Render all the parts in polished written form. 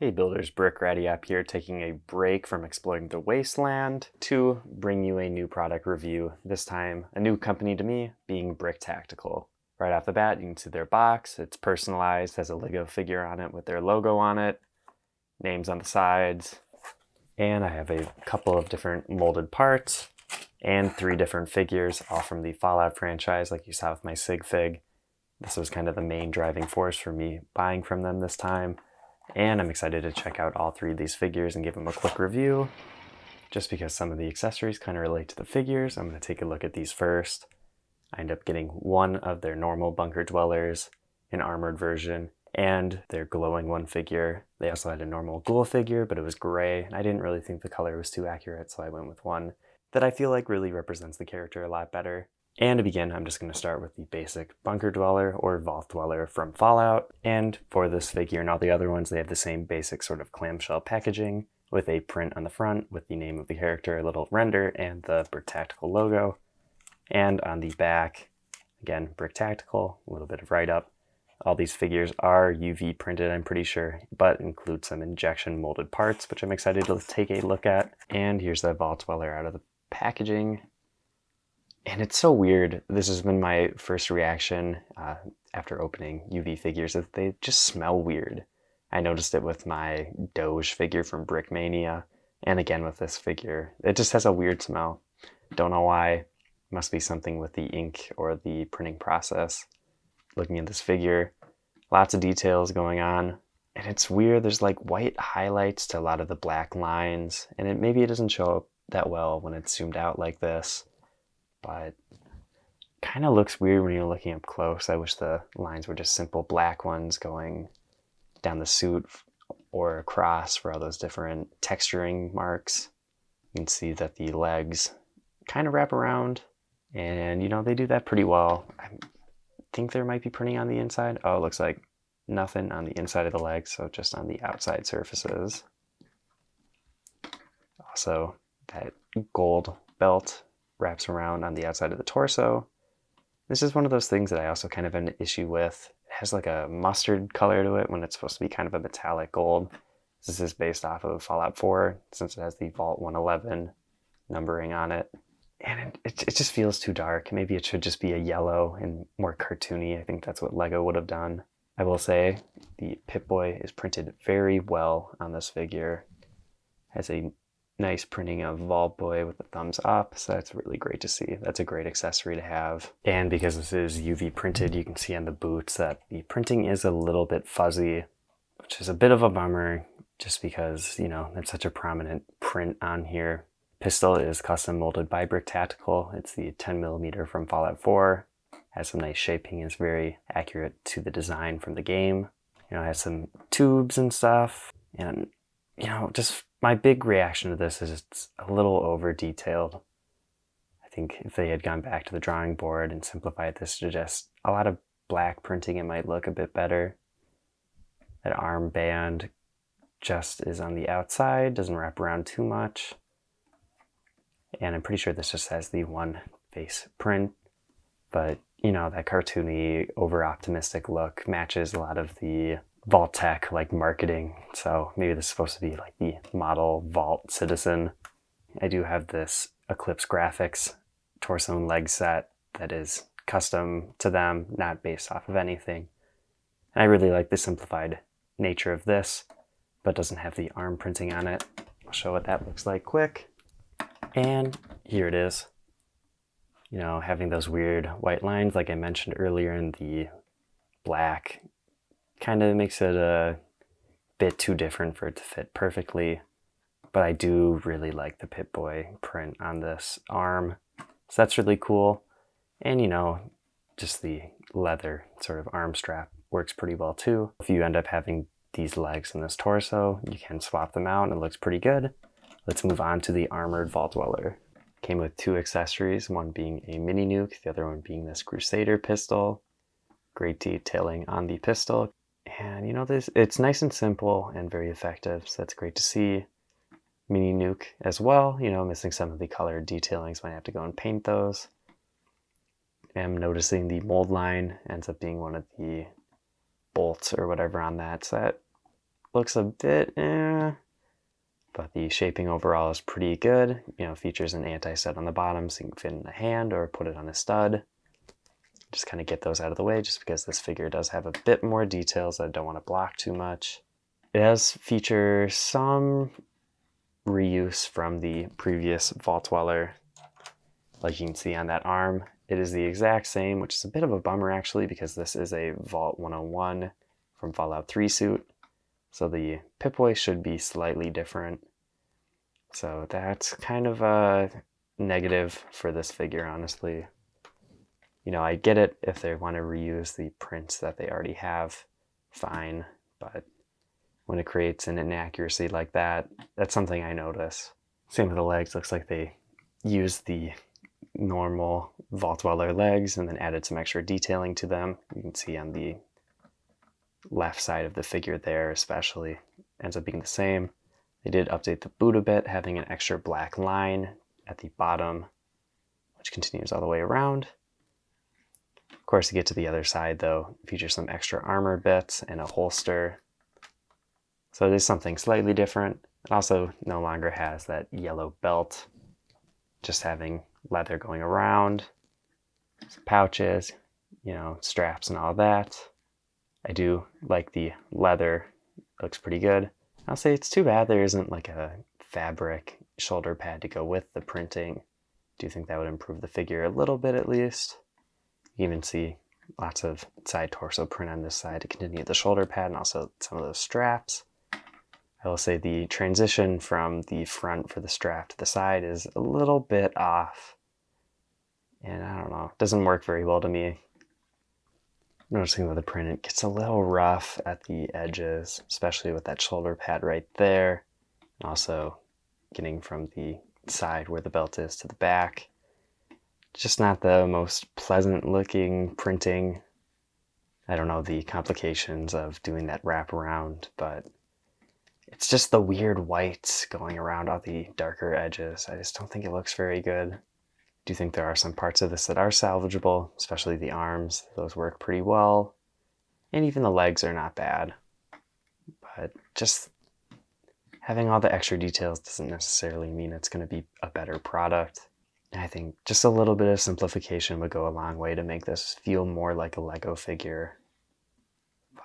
Hey builders, Radioactive here, taking a break from exploring the wasteland to bring you a new product review. This time, a new company to me, being Bricktactical. Right off the bat, you can see their box. It's personalized, has a Lego figure on it with their logo on it, names on the sides, and I have a couple of different molded parts and 3 different figures, all from the Fallout franchise, like you saw with my Sig Fig. This was kind of the main driving force for me buying from them this time. And I'm excited to check out all 3 of these figures and give them a quick review, just because some of the accessories kind of relate to the figures. I'm going to take a look at these first. I end up getting one of their normal bunker dwellers, an armored version, and their glowing one figure. They also had a normal ghoul figure, but it was gray, and I didn't really think the color was too accurate, so I went with one that I feel like really represents the character a lot better. And to begin, I'm just going to start with the basic bunker dweller or vault dweller from Fallout. And for this figure and all the other ones, they have the same basic sort of clamshell packaging with a print on the front with the name of the character, a little render, and the Bricktactical logo. And on the back, again, Bricktactical, a little bit of write-up. All these figures are UV printed, I'm pretty sure, but include some injection molded parts, which I'm excited to take a look at. And here's the vault dweller out of the packaging. And it's so weird. This has been my first reaction after opening UV figures, that they just smell weird. I noticed it with my Doge figure from Brickmania, and again with this figure. It just has a weird smell. Don't know why. Must be something with the ink or the printing process. Looking at this figure, lots of details going on. And it's weird, there's like white highlights to a lot of the black lines, and maybe it doesn't show up that well when it's zoomed out like this. But kind of looks weird when you're looking up close. I wish the lines were just simple black ones going down the suit or across for all those different texturing marks. You can see that the legs kind of wrap around, and they do that pretty well. I think there might be printing on the inside. Oh, it looks like nothing on the inside of the legs, so just on the outside surfaces. Also, that gold belt wraps around on the outside of the torso. This is one of those things that I also kind of have an issue with. It has like a mustard color to it when it's supposed to be kind of a metallic gold. This is based off of Fallout 4, since it has the Vault 111 numbering on it. And it just feels too dark. Maybe it should just be a yellow and more cartoony. I think that's what Lego would have done. I will say the Pip-Boy is printed very well on this figure. Has a nice printing of Vault Boy with the thumbs up, so that's really great to see. That's a great accessory to have. And because this is UV printed, you can see on the boots that the printing is a little bit fuzzy, which is a bit of a bummer, just because, there's such a prominent print on here. Pistol is custom molded by Bricktactical. It's the 10mm from Fallout 4. Has some nice shaping, is very accurate to the design from the game. It has some tubes and stuff, and just my big reaction to this is it's a little over detailed. I think if they had gone back to the drawing board and simplified this to just a lot of black printing, it might look a bit better. That armband just is on the outside, doesn't wrap around too much. And I'm pretty sure this just has the one face print, but that cartoony, over-optimistic look matches a lot of the Vault Tech marketing, so maybe this is supposed to be like the model Vault Citizen. I do have this Eclipse Graphics torso and leg set that is custom to them, not based off of anything. And I really like the simplified nature of this, but doesn't have the arm printing on it. I'll show what that looks like quick. And here it is. Having those weird white lines like I mentioned earlier in the black kind of makes it a bit too different for it to fit perfectly, but I do really like the Pip-Boy print on this arm, so that's really cool. And just the leather sort of arm strap works pretty well too. If you end up having these legs and this torso, you can swap them out and it looks pretty good. Let's move on to the armored Vault Dweller. Came with 2 accessories, one being a mini nuke, the other one being this Crusader pistol. Great detailing on the pistol. And it's nice and simple and very effective, so that's great to see. Mini nuke as well, missing some of the colored detailings, might have to go and paint those. Am noticing the mold line ends up being one of the bolts or whatever on that, so that looks a bit but the shaping overall is pretty good. You know, features an anti-stud on the bottom so you can fit in a hand or put it on a stud. Just kind of get those out of the way just because this figure does have a bit more details that I don't want to block too much. It does feature some reuse from the previous Vault Dweller. Like you can see on that arm, it is the exact same, which is a bit of a bummer actually because this is a Vault 101 from Fallout 3 suit. So the Pip-Boy should be slightly different. So that's kind of a negative for this figure, honestly. You know, I get it if they want to reuse the prints that they already have, fine. But when it creates an inaccuracy like that, that's something I notice. Same with the legs, looks like they used the normal Vault Dweller legs and then added some extra detailing to them. You can see on the left side of the figure there especially ends up being the same. They did update the boot a bit, having an extra black line at the bottom, which continues all the way around. Of course, to get to the other side though, it features some extra armor bits and a holster. So it is something slightly different. It also no longer has that yellow belt, just having leather going around, some pouches, you know, straps and all that. I do like the leather, it looks pretty good. I'll say it's too bad there isn't like a fabric shoulder pad to go with the printing. I do think that would improve the figure a little bit at least. You even see lots of side torso print on this side to continue the shoulder pad and also some of those straps. I will say the transition from the front for the strap to the side is a little bit off. And I don't know, it doesn't work very well to me. Noticing with the print, it gets a little rough at the edges, especially with that shoulder pad right there. And also getting from the side where the belt is to the back. Just not the most pleasant looking printing. I don't know the complications of doing that wraparound, but it's just the weird whites going around all the darker edges. I just don't think it looks very good. I do think there are some parts of this that are salvageable, especially the arms. Those work pretty well. And even the legs are not bad. But just having all the extra details doesn't necessarily mean it's going to be a better product. And I think just a little bit of simplification would go a long way to make this feel more like a Lego figure.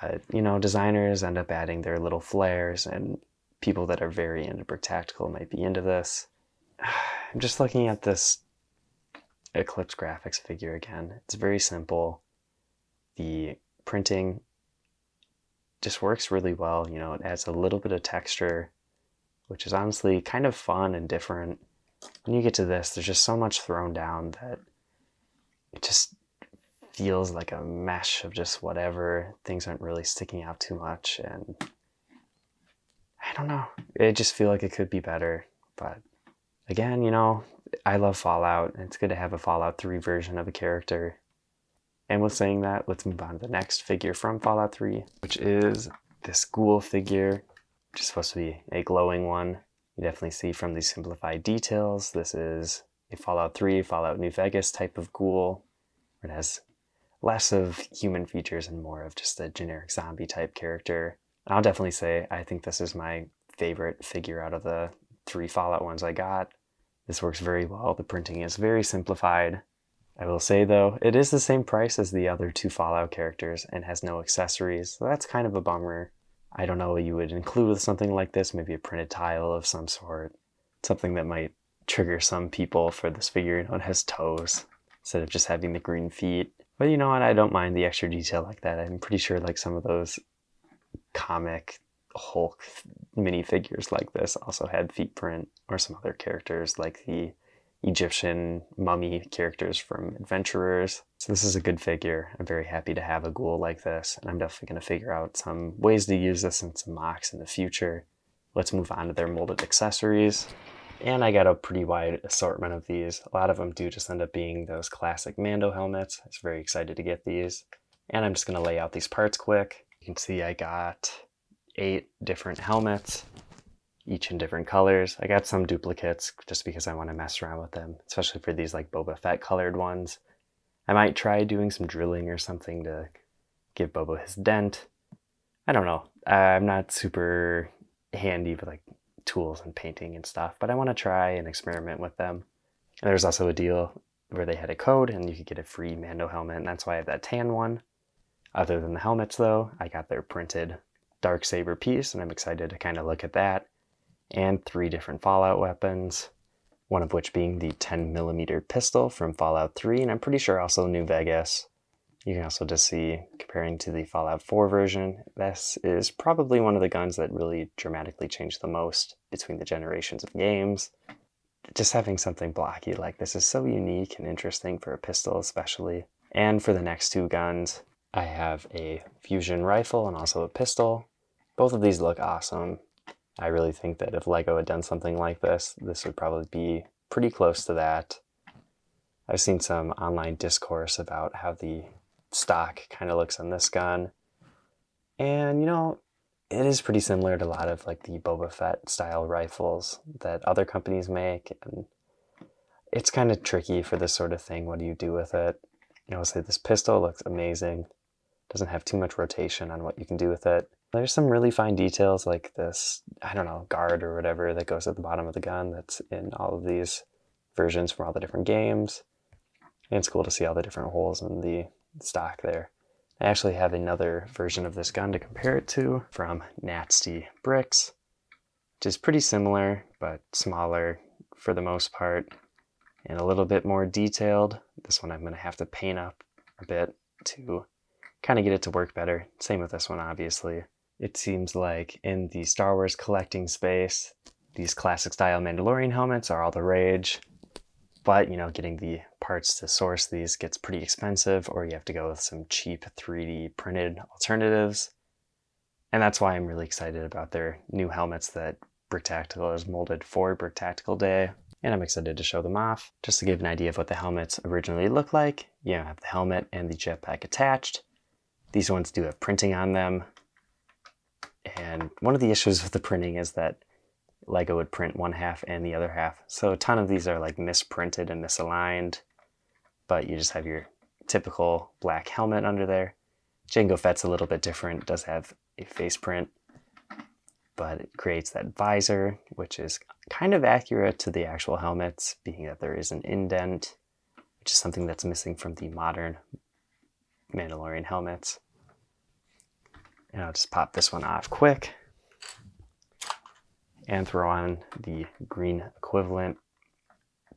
But, you know, designers end up adding their little flares, and people that are very into Bricktactical might be into this. I'm just looking at this Eclipse Graphics figure again. It's very simple. The printing just works really well. You know, it adds a little bit of texture, which is honestly kind of fun and different. When you get to this, there's just so much thrown down that it just feels like a mesh of just whatever. Things aren't really sticking out too much, and I don't know. I just feel like it could be better. But again, you know, I love Fallout, and it's good to have a Fallout 3 version of a character. And with saying that, let's move on to the next figure from Fallout 3, which is this Ghoul figure, which is supposed to be a glowing one. You definitely see from these simplified details, this is a Fallout 3, Fallout New Vegas type of Ghoul. It has less of human features and more of just a generic zombie type character. And I'll definitely say I think this is my favorite figure out of the 3 Fallout ones I got. This works very well. The printing is very simplified. I will say though, it is the same price as the other 2 Fallout characters and has no accessories, so that's kind of a bummer. I don't know what you would include with something like this, maybe a printed tile of some sort. Something that might trigger some people for this figure. You know, it has toes instead of just having the green feet. But you know what, I don't mind the extra detail like that. I'm pretty sure like some of those comic Hulk minifigures like this also had feet print, or some other characters like the Egyptian mummy characters from Adventurers. So this is a good figure. I'm very happy to have a Ghoul like this, and I'm definitely going to figure out some ways to use this in some mocks in the future. Let's move on to their molded accessories. And I got a pretty wide assortment of these. A lot of them do just end up being those classic Mando helmets. I was very excited to get these. And I'm just going to lay out these parts quick. You can see I got 8 different helmets, each in different colors. I got some duplicates just because I want to mess around with them, especially for these like Boba Fett colored ones. I might try doing some drilling or something to give Boba his dent. I don't know. I'm not super handy with like tools and painting and stuff, but I want to try and experiment with them. And there's also a deal where they had a code and you could get a free Mando helmet, and that's why I have that tan one. Other than the helmets though, I got their printed Darksaber piece, and I'm excited to kind of look at that. And 3 different Fallout weapons, one of which being the 10mm pistol from Fallout 3, and I'm pretty sure also New Vegas. You can also just see, comparing to the Fallout 4 version, this is probably one of the guns that really dramatically changed the most between the generations of games. Just having something blocky like this is so unique and interesting for a pistol especially. And for the next 2 guns, I have a fusion rifle and also a pistol. Both of these look awesome. I really think that if LEGO had done something like this, this would probably be pretty close to that. I've seen some online discourse about how the stock kind of looks on this gun. And, you know, it is pretty similar to a lot of like the Boba Fett style rifles that other companies make. And it's kind of tricky for this sort of thing. What do you do with it? You know, say this pistol looks amazing. Doesn't have too much rotation on what you can do with it. There's some really fine details like this, I don't know, guard or whatever that goes at the bottom of the gun that's in all of these versions from all the different games. And it's cool to see all the different holes in the stock there. I actually have another version of this gun to compare it to from Nasty Bricks, which is pretty similar, but smaller for the most part, and a little bit more detailed. This one I'm going to have to paint up a bit to kind of get it to work better. Same with this one, obviously. It seems like in the Star Wars collecting space, these classic style Mandalorian helmets are all the rage. But, you know, getting the parts to source these gets pretty expensive, or you have to go with some cheap 3D printed alternatives. And that's why I'm really excited about their new helmets that Bricktactical has molded for Bricktactical Day. And I'm excited to show them off. Just to give an idea of what the helmets originally look like, you know, have the helmet and the jetpack attached. These ones do have printing on them. And one of the issues with the printing is that LEGO would print one half and the other half. So a ton of these are like misprinted and misaligned, but you just have your typical black helmet under there. Jango Fett's a little bit different, does have a face print, but it creates that visor, which is kind of accurate to the actual helmets, being that there is an indent, which is something that's missing from the modern Mandalorian helmets. And I'll just pop this one off quick and throw on the green equivalent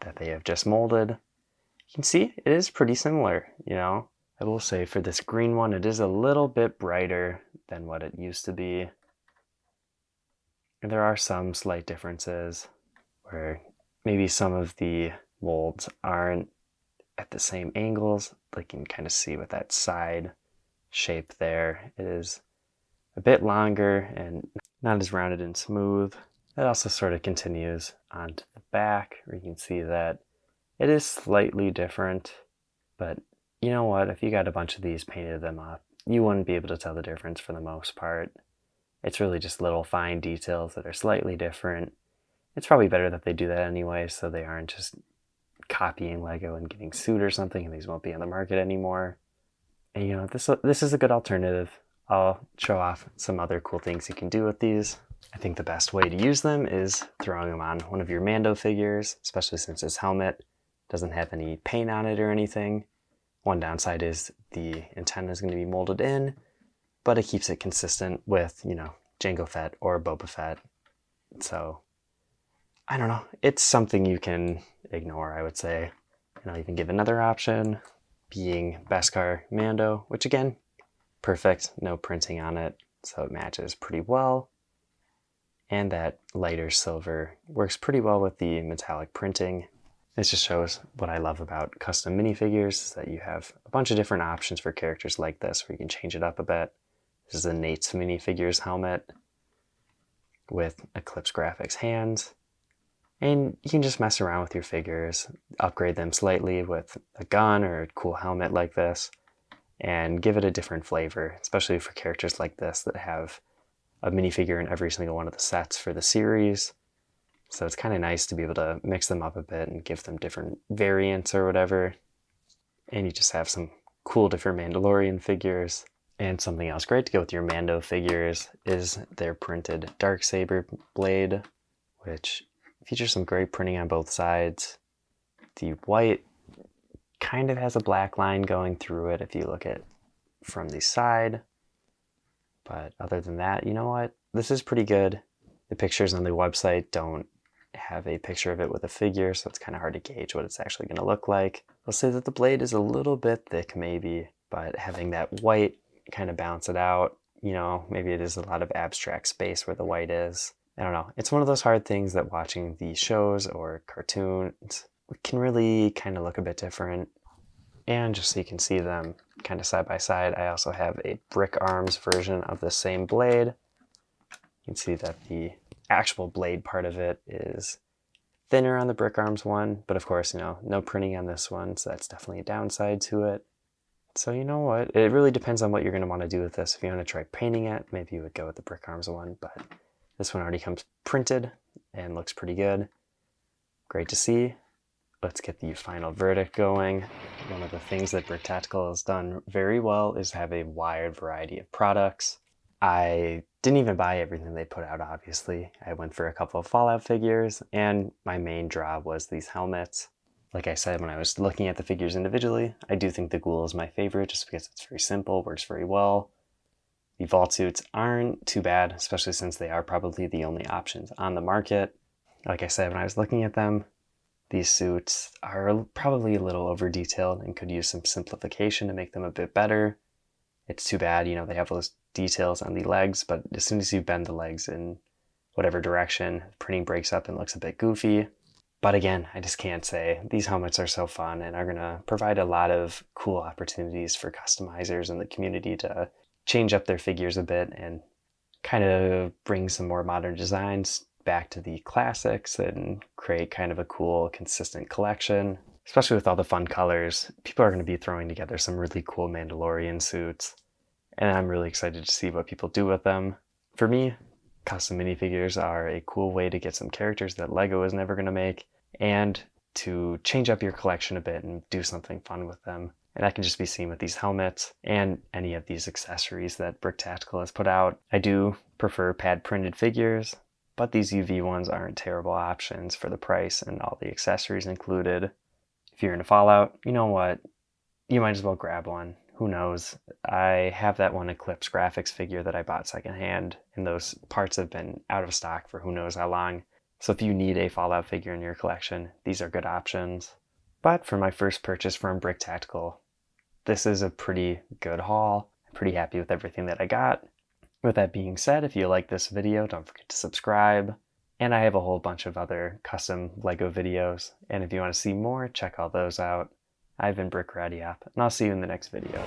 that they have just molded. You can see it is pretty similar, you know. I will say for this green one, it is a little bit brighter than what it used to be. And there are some slight differences where maybe some of the molds aren't at the same angles. Like you can kind of see with that side shape there, it is a bit longer and not as rounded and smooth. That also sort of continues onto the back, where you can see that it is slightly different, but you know what, if you got a bunch of these, painted them up, you wouldn't be able to tell the difference for the most part. It's really just little fine details that are slightly different. It's probably better that they do that anyway, so they aren't just copying LEGO and getting sued or something, and these won't be on the market anymore. And you know, this is a good alternative. I'll show off some other cool things you can do with these. I think the best way to use them is throwing them on one of your Mando figures, especially since his helmet doesn't have any paint on it or anything. One downside is the antenna is going to be molded in, but it keeps it consistent with, you know, Jango Fett or Boba Fett. So, I don't know. It's something you can ignore, I would say. You know, you can give another option, being Beskar Mando, which again, perfect, no printing on it, so it matches pretty well. And that lighter silver works pretty well with the metallic printing. This just shows what I love about custom minifigures, is that you have a bunch of different options for characters like this, where you can change it up a bit. This is a Nate's Minifigures helmet with Eclipse Graphics hands. And you can just mess around with your figures, upgrade them slightly with a gun or a cool helmet like this, and give it a different flavor, especially for characters like this that have a minifigure in every single one of the sets for the series. So it's kind of nice to be able to mix them up a bit and give them different variants or whatever. And you just have some cool different Mandalorian figures. And something else great to go with your Mando figures is their printed Darksaber blade, which features some great printing on both sides. The white kind of has a black line going through it if you look at from the side. But other than that, you know what? This is pretty good. The pictures on the website don't have a picture of it with a figure, so it's kind of hard to gauge what it's actually going to look like. I'll say that the blade is a little bit thick maybe, but having that white kind of balance it out, you know, maybe it is a lot of abstract space where the white is. I don't know. It's one of those hard things that watching the shows or cartoons can really kind of look a bit different. And just so you can see them kind of side by side, I also have a brick arms version of the same blade. You can see that the actual blade part of it is thinner on the brick arms one, but of course, you know, no printing on this one, so that's definitely a downside to it. So you know what, it really depends on what you're going to want to do with this. If you want to try painting it, maybe you would go with the brick arms one, but this one already comes printed and looks pretty good. Great to see. Let's get the final verdict going. One of the things that Bricktactical has done very well is have a wide variety of products. I didn't even buy everything they put out, obviously. I went for a couple of Fallout figures, and my main draw was these helmets. Like I said, when I was looking at the figures individually, I do think the Ghoul is my favorite just because it's very simple, works very well. The vault suits aren't too bad, especially since they are probably the only options on the market. Like I said, when I was looking at them, these suits are probably a little over detailed and could use some simplification to make them a bit better. It's too bad, you know, they have those details on the legs, but as soon as you bend the legs in whatever direction, printing breaks up and looks a bit goofy. But again, I just can't say. These helmets are so fun and are going to provide a lot of cool opportunities for customizers in the community to change up their figures a bit and kind of bring some more modern designs back to the classics and create kind of a cool, consistent collection. Especially with all the fun colors, people are going to be throwing together some really cool Mandalorian suits, and I'm really excited to see what people do with them. For me, custom minifigures are a cool way to get some characters that Lego is never going to make, and to change up your collection a bit and do something fun with them. And that can just be seen with these helmets and any of these accessories that Bricktactical has put out. I do prefer pad printed figures, but these UV ones aren't terrible options for the price and all the accessories included. If you're into Fallout, you know what? You might as well grab one. Who knows? I have that one Eclipse graphics figure that I bought secondhand, and those parts have been out of stock for who knows how long. So if you need a Fallout figure in your collection, these are good options. But for my first purchase from Bricktactical, this is a pretty good haul. I'm pretty happy with everything that I got. With that being said, if you like this video, don't forget to subscribe. And I have a whole bunch of other custom Lego videos, and if you want to see more, check all those out. I've been Radioactive, and I'll see you in the next video.